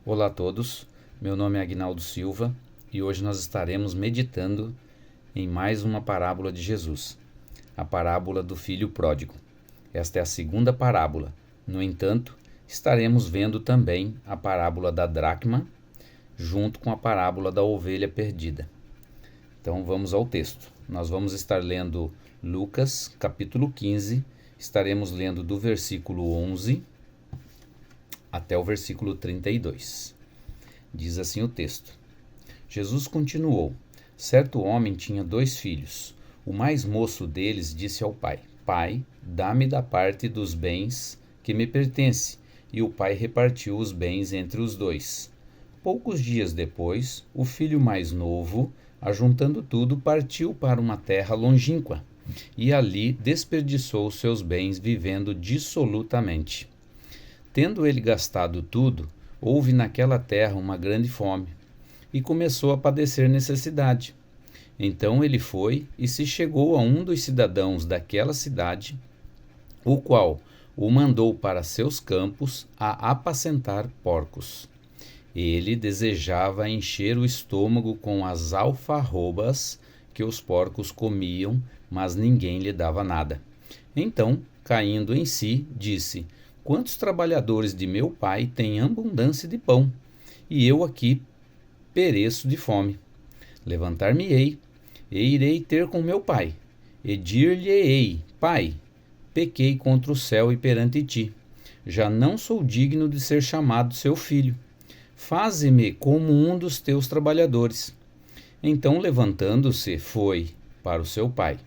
Olá a todos, meu nome é Aguinaldo Silva e hoje nós estaremos meditando em mais uma parábola de Jesus, a parábola do filho pródigo. Esta é a segunda parábola. No entanto, estaremos vendo também a parábola da dracma, junto com a parábola da ovelha perdida. Então vamos ao texto. Nós vamos estar lendo Lucas, capítulo 15, estaremos lendo do versículo 11 até o versículo 32. Diz assim o texto. Jesus continuou: certo homem tinha 2 filhos. O mais moço deles disse ao pai: Pai, dá-me da parte dos bens que me pertence. E o pai repartiu os bens entre os 2. Poucos dias depois, o filho mais novo, ajuntando tudo, partiu para uma terra longínqua e ali desperdiçou seus bens vivendo dissolutamente. Tendo ele gastado tudo, houve naquela terra uma grande fome, e começou a padecer necessidade. Então ele foi e se chegou a um dos cidadãos daquela cidade, o qual o mandou para seus campos a apacentar porcos. Ele desejava encher o estômago com as alfarrobas que os porcos comiam, mas ninguém lhe dava nada. Então, caindo em si, disse: Quantos trabalhadores de meu pai têm abundância de pão, e eu aqui pereço de fome. Levantar-me-ei, e irei ter com meu pai, e dir-lhe-ei: Pai, pequei contra o céu e perante ti. Já não sou digno de ser chamado seu filho. Faze-me como um dos teus trabalhadores. Então, levantando-se, foi para o seu pai.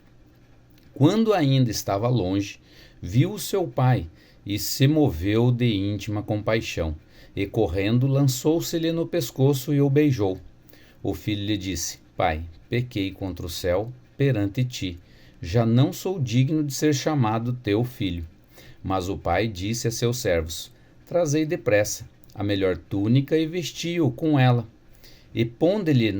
Quando ainda estava longe, viu o seu pai, e se moveu de íntima compaixão, e correndo lançou-se-lhe no pescoço e o beijou. O filho lhe disse: Pai, pequei contra o céu perante ti, já não sou digno de ser chamado teu filho. Mas o pai disse a seus servos: Trazei depressa a melhor túnica e vesti-o com ela, e ponde-lhe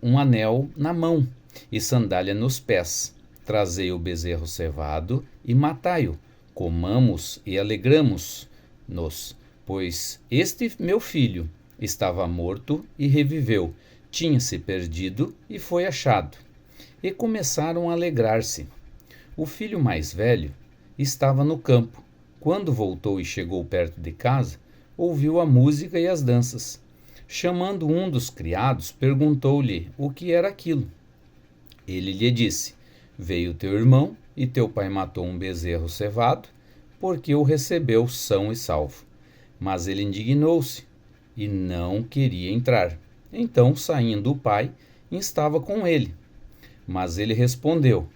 um anel na mão e sandália nos pés. Trazei o bezerro cevado e matai-o. Comamos e alegramos-nos, pois este meu filho estava morto e reviveu, tinha-se perdido e foi achado. E começaram a alegrar-se. O filho mais velho estava no campo. Quando voltou e chegou perto de casa, ouviu a música e as danças. Chamando um dos criados, perguntou-lhe o que era aquilo. Ele lhe disse: Veio teu irmão, e teu pai matou um bezerro cevado, porque o recebeu são e salvo. Mas ele indignou-se e não queria entrar. Então, saindo o pai, estava com ele. Mas ele respondeu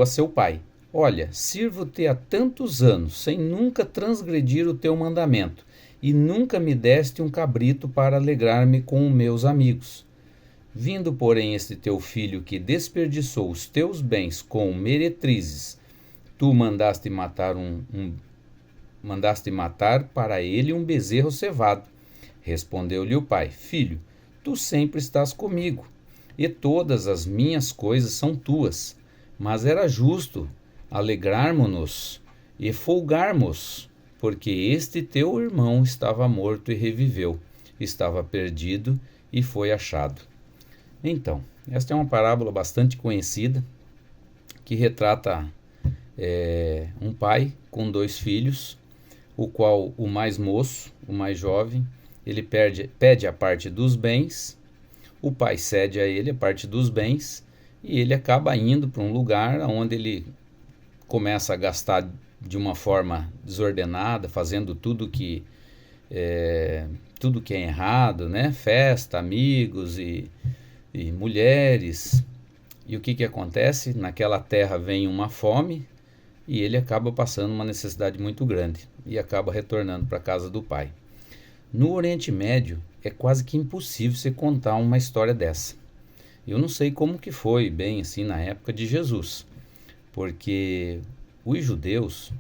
a seu pai: Olha, sirvo-te há tantos anos, sem nunca transgredir o teu mandamento, e nunca me deste um cabrito para alegrar-me com os meus amigos. Vindo, porém, este teu filho que desperdiçou os teus bens com meretrizes, tu mandaste matar para ele um bezerro cevado. Respondeu-lhe o pai: Filho, tu sempre estás comigo, e todas as minhas coisas são tuas. Mas era justo alegrarmos-nos e folgarmos, porque este teu irmão estava morto e reviveu, estava perdido e foi achado. Então, esta é uma parábola bastante conhecida, que retrata um pai com 2 filhos, o qual o mais moço, o mais jovem, ele pede a parte dos bens, o pai cede a ele a parte dos bens, e ele acaba indo para um lugar onde ele começa a gastar de uma forma desordenada, fazendo tudo que é errado, né? Festa, amigos e mulheres. E o que acontece? Naquela terra vem uma fome e ele acaba passando uma necessidade muito grande e acaba retornando para a casa do pai. No Oriente Médio é quase que impossível você contar uma história dessa. Eu não sei como que foi bem assim na época de Jesus, porque os judeus,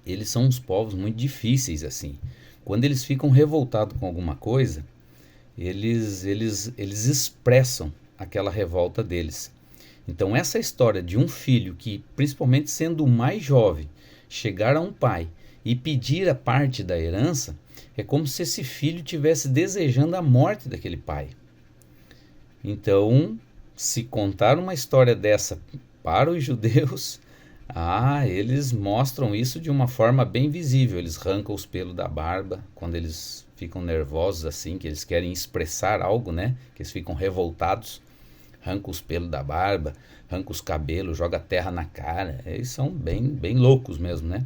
eles são uns povos muito difíceis assim. Quando eles ficam revoltados com alguma coisa, eles expressam aquela revolta deles. Então essa história de um filho que, principalmente sendo o mais jovem, chegar a um pai e pedir a parte da herança, é como se esse filho estivesse desejando a morte daquele pai. Então, se contar uma história dessa para os judeus, eles mostram isso de uma forma bem visível. Eles arrancam os pelos da barba quando eles ficam nervosos assim, que eles querem expressar algo, né? Que eles ficam revoltados. Arranca os pelos da barba, arranca os cabelos, joga terra na cara. Eles são bem loucos mesmo, né?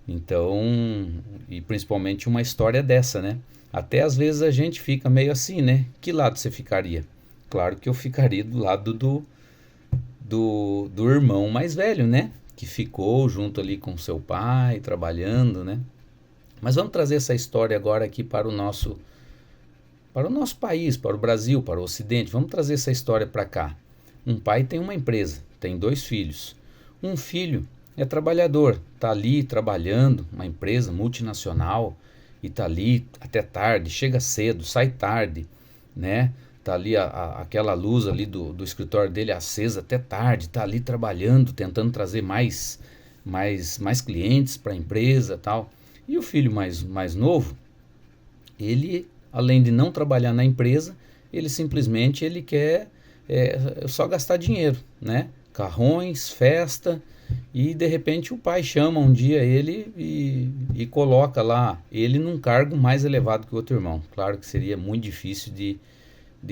Então, e principalmente uma história dessa, né? Até às vezes a gente fica meio assim, né? Que lado você ficaria? Claro que eu ficaria do lado do irmão mais velho, né? Que ficou junto ali com seu pai, trabalhando, né? Mas vamos trazer essa história agora aqui para o nosso país, para o Brasil, para o Ocidente. Vamos trazer essa história para cá. Um pai tem uma empresa, tem 2 filhos. Um filho é trabalhador, está ali trabalhando, uma empresa multinacional, e está ali até tarde, chega cedo, sai tarde, né? Está ali aquela luz ali do escritório dele acesa até tarde, está ali trabalhando, tentando trazer mais clientes para a empresa, tal. E o filho mais novo, ele, além de não trabalhar na empresa, ele simplesmente quer só gastar dinheiro, né? Carrões, festa, e de repente o pai chama um dia ele e coloca lá ele num cargo mais elevado que o outro irmão. Claro que seria muito difícil de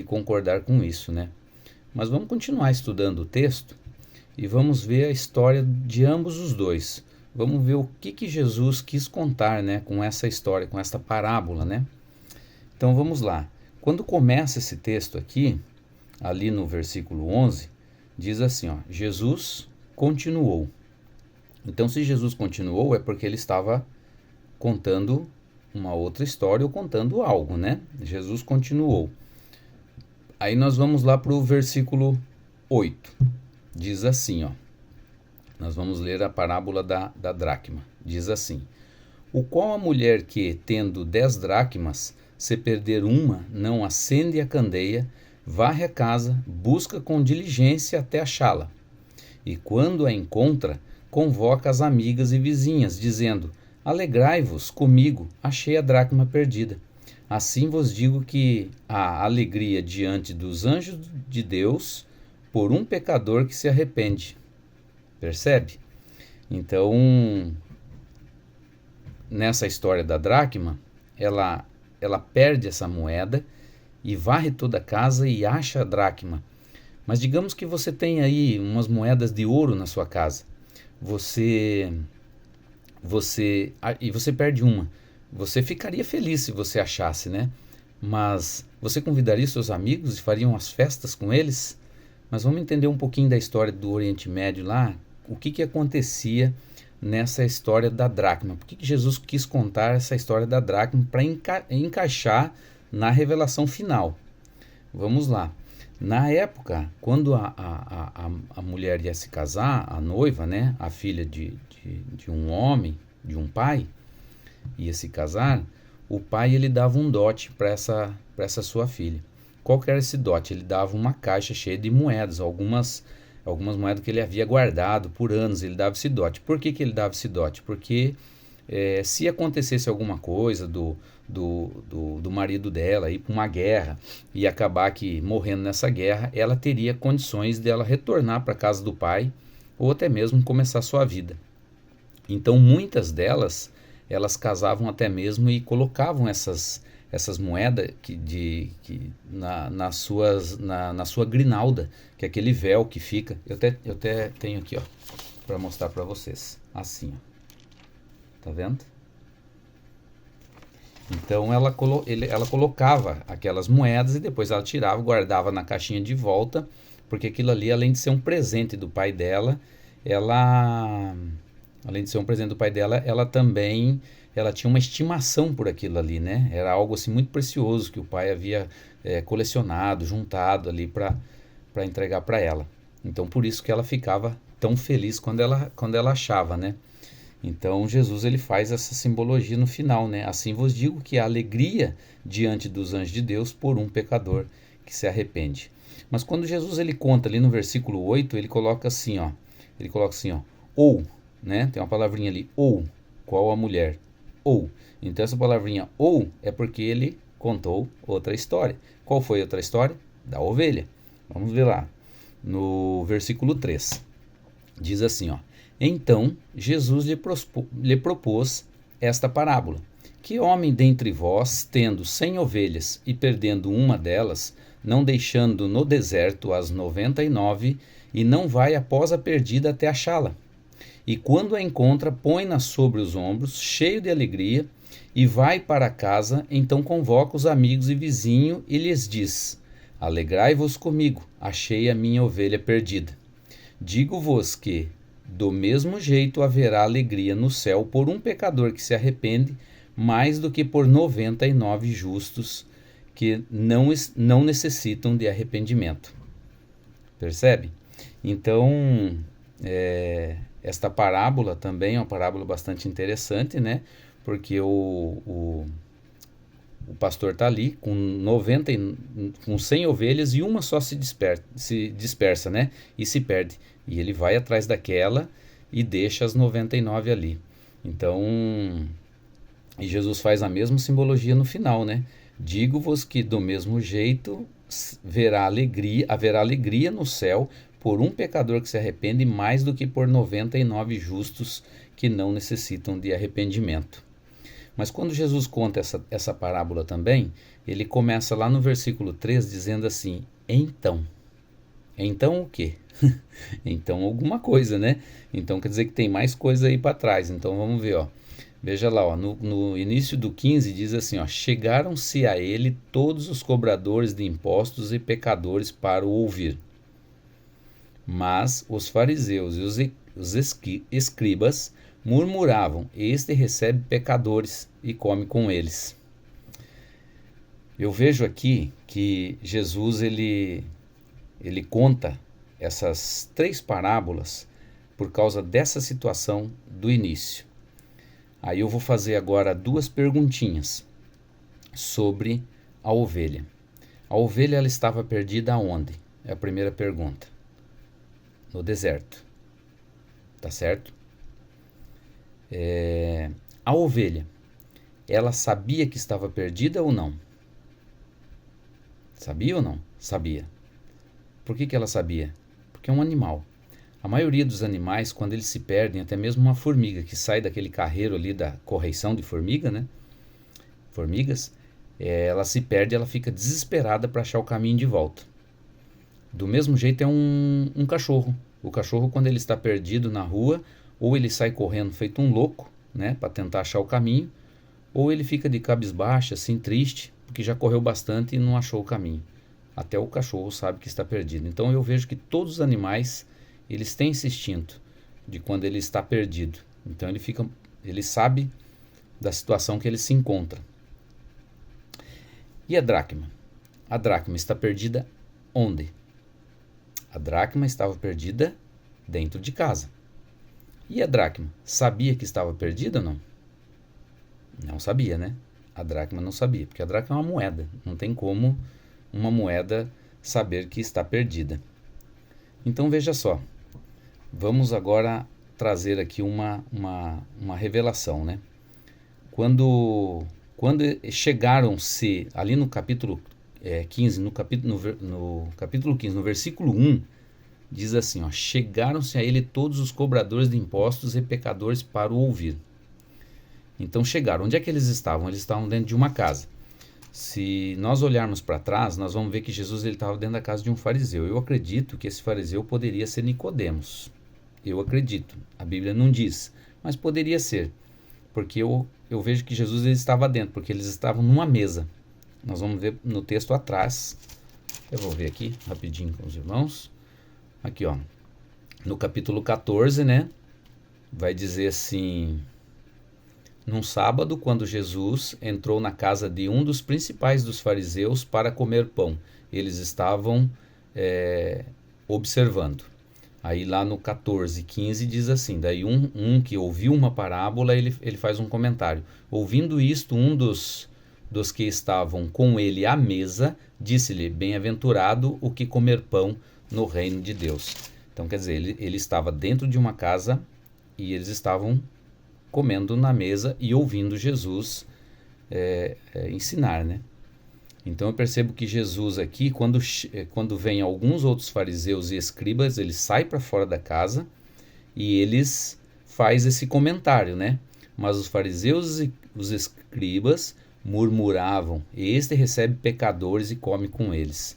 concordar com isso, né? Mas vamos continuar estudando o texto e vamos ver a história de ambos os dois. Vamos ver o que Jesus quis contar, né, com essa história, com essa parábola, né? Então vamos lá. Quando começa esse texto aqui, ali no versículo 11, diz assim, ó, Jesus continuou. Então, se Jesus continuou, é porque ele estava contando uma outra história ou contando algo, né? Jesus continuou. Aí nós vamos lá para o versículo 8. Diz assim, ó. Nós vamos ler a parábola da dracma. Diz assim: o qual a mulher que, tendo 10 dracmas, se perder uma, não acende a candeia, varre a casa, busca com diligência até achá-la. E quando a encontra, convoca as amigas e vizinhas, dizendo: alegrai-vos comigo, achei a dracma perdida. Assim vos digo que há alegria diante dos anjos de Deus por um pecador que se arrepende. Percebe? Então, nessa história da dracma, ela perde essa moeda e varre toda a casa e acha a dracma. Mas digamos que você tem aí umas moedas de ouro na sua casa. E você perde uma. Você ficaria feliz se você achasse, né? Mas você convidaria seus amigos e fariam as festas com eles? Mas vamos entender um pouquinho da história do Oriente Médio lá. O que acontecia nessa história da dracma? Por que Jesus quis contar essa história da dracma para encaixar na revelação final? Vamos lá. Na época, quando a mulher ia se casar, a noiva, né, a filha de um homem, de um pai, ia se casar, o pai ele dava um dote para essa sua filha. Qual que era esse dote? Ele dava uma caixa cheia de moedas, algumas moedas que ele havia guardado por anos, ele dava esse dote. Por que ele dava esse dote? Porque se acontecesse alguma coisa do marido dela ir para uma guerra e acabar morrendo nessa guerra, ela teria condições dela retornar para a casa do pai ou até mesmo começar a sua vida. Então muitas delas, elas casavam até mesmo e colocavam essas moedas na sua grinalda, que é aquele véu que fica. Eu até tenho aqui, ó, para mostrar para vocês. Assim, ó. Tá vendo? Então ela colocava aquelas moedas e depois ela tirava, guardava na caixinha de volta, porque aquilo ali, além de ser um presente do pai dela, ela também tinha uma estimação por aquilo ali, né? Era algo assim muito precioso que o pai havia colecionado, juntado ali para entregar para ela. Então por isso que ela ficava tão feliz quando ela achava, né? Então Jesus ele faz essa simbologia no final, né? Assim vos digo que há alegria diante dos anjos de Deus por um pecador que se arrepende. Mas quando Jesus ele conta ali no versículo 8, ele coloca assim, ó, ou, né? Tem uma palavrinha ali, ou, qual a mulher. Ou. Então essa palavrinha ou é porque ele contou outra história. Qual foi a outra história? Da ovelha. Vamos ver lá. No versículo 3. Diz assim, ó. Então Jesus lhe propôs esta parábola. Que homem dentre vós, tendo 100 ovelhas e perdendo uma delas, não deixando no deserto as 99, e não vai após a perdida até achá-la? E quando a encontra, põe-na sobre os ombros, cheio de alegria, e vai para casa. Então convoca os amigos e vizinhos e lhes diz: Alegrai-vos comigo, achei a minha ovelha perdida. Digo-vos que, do mesmo jeito, haverá alegria no céu por um pecador que se arrepende, mais do que por 99 justos que não necessitam de arrependimento. Percebe? Então, esta parábola também é uma parábola bastante interessante, né? Porque o pastor está ali com 100 ovelhas e uma só se dispersa, né? E se perde. E ele vai atrás daquela e deixa as 99 ali. Então, e Jesus faz a mesma simbologia no final, né? Digo-vos que do mesmo jeito haverá alegria no céu por um pecador que se arrepende, mais do que por 99 justos que não necessitam de arrependimento. Mas quando Jesus conta essa parábola também, ele começa lá no versículo 3 dizendo assim: então o quê? Então alguma coisa, né? Então quer dizer que tem mais coisa aí para trás. Então vamos ver, ó. Veja lá, ó, no início do 15 diz assim, ó: chegaram-se a ele todos os cobradores de impostos e pecadores para o ouvir. Mas os fariseus e os escribas murmuravam: este recebe pecadores e come com eles. Eu vejo aqui que Jesus ele conta essas 3 parábolas por causa dessa situação do início. Aí eu vou fazer agora 2 perguntinhas sobre a ovelha. A ovelha ela estava perdida aonde? É a primeira pergunta. No deserto. Tá certo? A ovelha, ela sabia que estava perdida ou não? Sabia ou não? Sabia. Por que ela sabia? Porque é um animal. A maioria dos animais, quando eles se perdem, até mesmo uma formiga que sai daquele carreiro ali da correição de formiga, né? Formigas, ela se perde, ela fica desesperada para achar o caminho de volta. Do mesmo jeito é um cachorro. O cachorro, quando ele está perdido na rua, ou ele sai correndo feito um louco, né, para tentar achar o caminho, ou ele fica de cabisbaixo, assim, triste, porque já correu bastante e não achou o caminho. Até o cachorro sabe que está perdido. Então eu vejo que todos os animais, eles têm esse instinto de quando ele está perdido. Então ele sabe da situação que ele se encontra. E a dracma? A dracma está perdida onde? A dracma estava perdida dentro de casa. E a dracma sabia que estava perdida ou não? Não sabia, né? A dracma não sabia, porque a dracma é uma moeda. Não tem como uma moeda saber que está perdida. Então veja só. Vamos agora trazer aqui uma revelação, né? Quando chegaram-se, ali no capítulo 15, no capítulo 15, no versículo 1, diz assim, ó: chegaram-se a ele todos os cobradores de impostos e pecadores para o ouvir. Então chegaram. Onde é que eles estavam? Eles estavam dentro de uma casa. Se nós olharmos para trás, nós vamos ver que Jesus estava dentro da casa de um fariseu. Eu acredito que esse fariseu poderia ser Nicodemos. Eu acredito. A Bíblia não diz, mas poderia ser. Porque eu vejo que Jesus ele estava dentro, porque eles estavam numa mesa. Nós vamos ver no texto atrás. Eu vou ver aqui rapidinho com os irmãos. Aqui, ó. No capítulo 14, né? Vai dizer assim: num sábado, quando Jesus entrou na casa de um dos principais dos fariseus para comer pão, eles estavam observando. Aí lá no 14:15 diz assim: daí um que ouviu uma parábola, ele faz um comentário. Ouvindo isto, um dos que estavam com ele à mesa, disse-lhe: bem-aventurado o que comer pão no reino de Deus. Então quer dizer, ele estava dentro de uma casa e eles estavam comendo na mesa e ouvindo Jesus ensinar, né? Então eu percebo que Jesus aqui, quando vem alguns outros fariseus e escribas, eles saem para fora da casa e eles faz esse comentário, né? Mas os fariseus e os escribas murmuravam: este recebe pecadores e come com eles.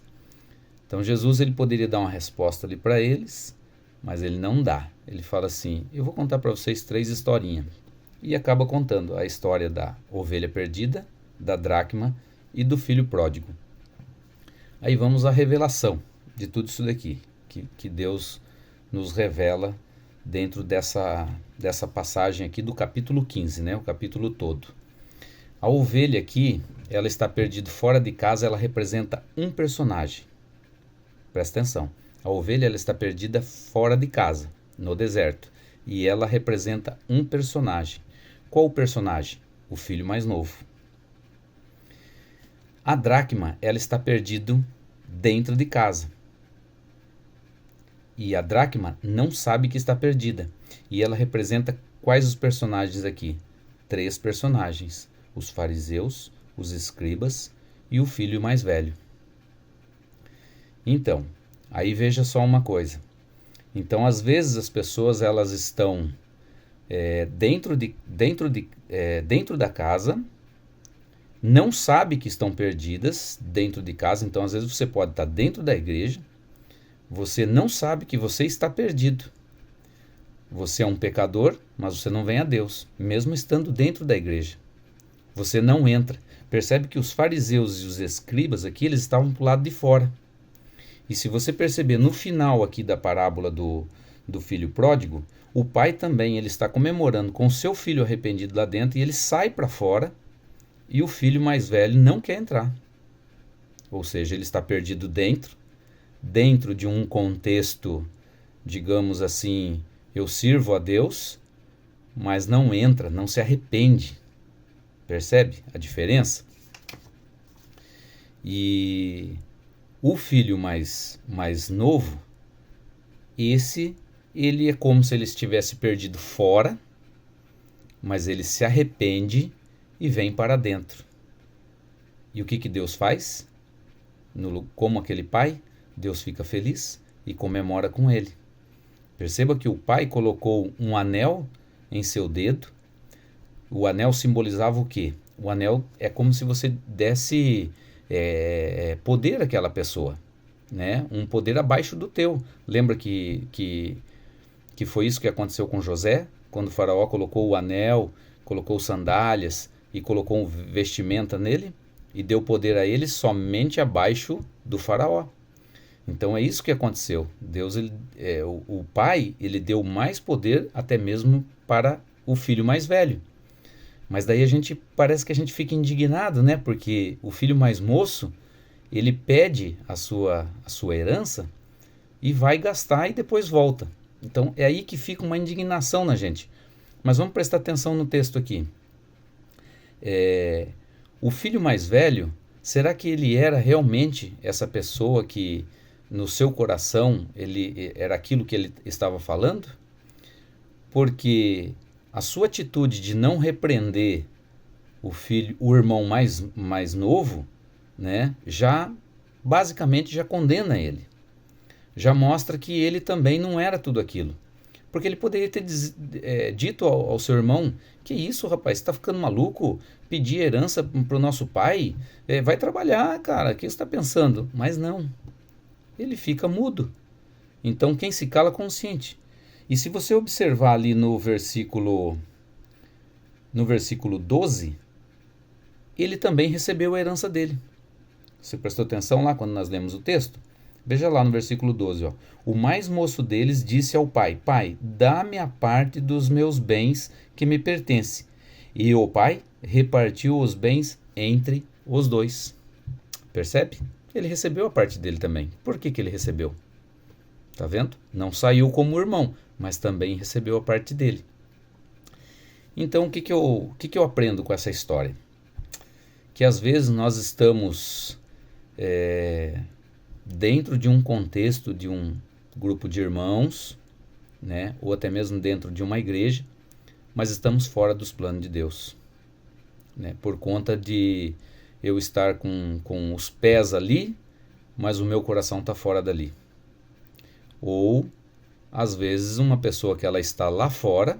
Então Jesus ele poderia dar uma resposta ali para eles, mas ele não dá. Ele fala assim: eu vou contar para vocês 3 historinhas. E acaba contando a história da ovelha perdida, da dracma e do filho pródigo. Aí vamos à revelação de tudo isso daqui, que Deus nos revela dentro dessa passagem aqui do capítulo 15, né? O capítulo todo. A ovelha aqui, ela está perdida fora de casa, ela representa um personagem. Presta atenção. A ovelha ela está perdida fora de casa, no deserto, e ela representa um personagem. Qual o personagem? O filho mais novo. A dracma, ela está perdida dentro de casa. E a dracma não sabe que está perdida. E ela representa quais os personagens aqui? 3 personagens. Os fariseus, os escribas e o filho mais velho. Então, aí veja só uma coisa. Então, às vezes as pessoas elas estão dentro da casa, não sabe que estão perdidas dentro de casa. Então, às vezes você pode estar dentro da igreja, você não sabe que você está perdido. Você é um pecador, mas você não vem a Deus, mesmo estando dentro da igreja. Você não entra. Percebe que os fariseus e os escribas aqui, eles estavam para o lado de fora. E se você perceber no final aqui da parábola do filho pródigo, o pai também ele está comemorando com o seu filho arrependido lá dentro e ele sai para fora e o filho mais velho não quer entrar. Ou seja, ele está perdido dentro de um contexto, digamos assim, eu sirvo a Deus, mas não entra, não se arrepende. Percebe a diferença? E o filho mais novo, ele é como se ele estivesse perdido fora, mas ele se arrepende e vem para dentro. E o que Deus faz? Como aquele pai, Deus fica feliz e comemora com ele. Perceba que o pai colocou um anel em seu dedo. O anel simbolizava o quê? O anel é como se você desse poder àquela pessoa, né? Um poder abaixo do teu. Lembra que foi isso que aconteceu com José? Quando o faraó colocou o anel, colocou sandálias e colocou um vestimenta nele e deu poder a ele somente abaixo do faraó. Então é isso que aconteceu. Deus, o pai, ele deu mais poder até mesmo para o filho mais velho. Mas daí parece que a gente fica indignado, né? Porque o filho mais moço, ele pede a sua herança e vai gastar e depois volta. Então é aí que fica uma indignação na gente. Mas vamos prestar atenção no texto aqui. O filho mais velho, será que ele era realmente essa pessoa que no seu coração ele era aquilo que ele estava falando? Porque a sua atitude de não repreender o irmão mais novo, né, basicamente já condena ele. Já mostra que ele também não era tudo aquilo. Porque ele poderia ter dito ao seu irmão: que isso, rapaz, você está ficando maluco? Pedir herança para o nosso pai? Vai trabalhar, cara, o que você está pensando? Mas não, ele fica mudo. Então quem se cala consente. E se você observar ali no versículo 12, ele também recebeu a herança dele. Você prestou atenção lá quando nós lemos o texto? Veja lá no versículo 12. Ó. O mais moço deles disse ao pai: Pai, dá-me a parte dos meus bens que me pertence. E o pai repartiu os bens entre os 2. Percebe? Ele recebeu a parte dele também. Por que ele recebeu? Tá vendo? Não saiu como irmão, mas também recebeu a parte dele. Então, o que eu aprendo com essa história? Que às vezes nós estamos dentro de um contexto de um grupo de irmãos, né, ou até mesmo dentro de uma igreja, mas estamos fora dos planos de Deus, né? Por conta de eu estar com os pés ali, mas o meu coração está fora dali. Ou, às vezes, uma pessoa que ela está lá fora,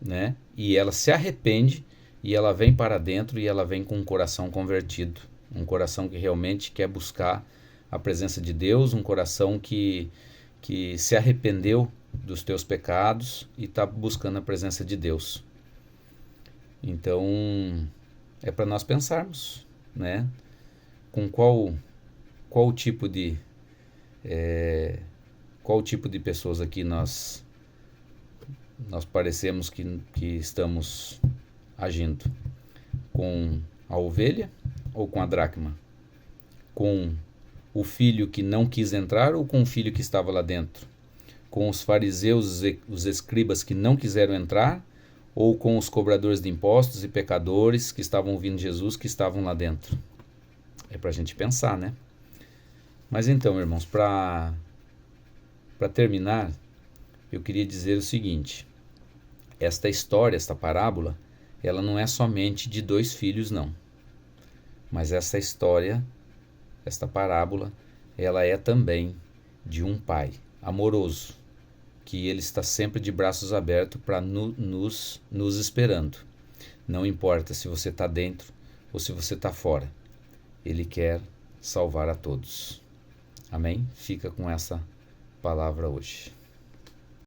né? E ela se arrepende e ela vem para dentro e ela vem com um coração convertido. Um coração que realmente quer buscar a presença de Deus, um coração que se arrependeu dos teus pecados e está buscando a presença de Deus. Então, é para nós pensarmos, né? Com qual tipo de pessoas aqui nós parecemos que estamos agindo. Com a ovelha ou com a dracma? Com o filho que não quis entrar ou com o filho que estava lá dentro? Com os fariseus, os escribas que não quiseram entrar, ou com os cobradores de impostos e pecadores que estavam ouvindo Jesus, que estavam lá dentro? É para a gente pensar, né? Mas então, irmãos, para terminar, eu queria dizer o seguinte: esta história, esta parábola, ela não é somente de dois filhos, não. Mas essa história, esta parábola, ela é também de um pai amoroso, que ele está sempre de braços abertos para nos esperando. Não importa se você está dentro ou se você está fora. Ele quer salvar a todos. Amém? Fica com essa palavra hoje.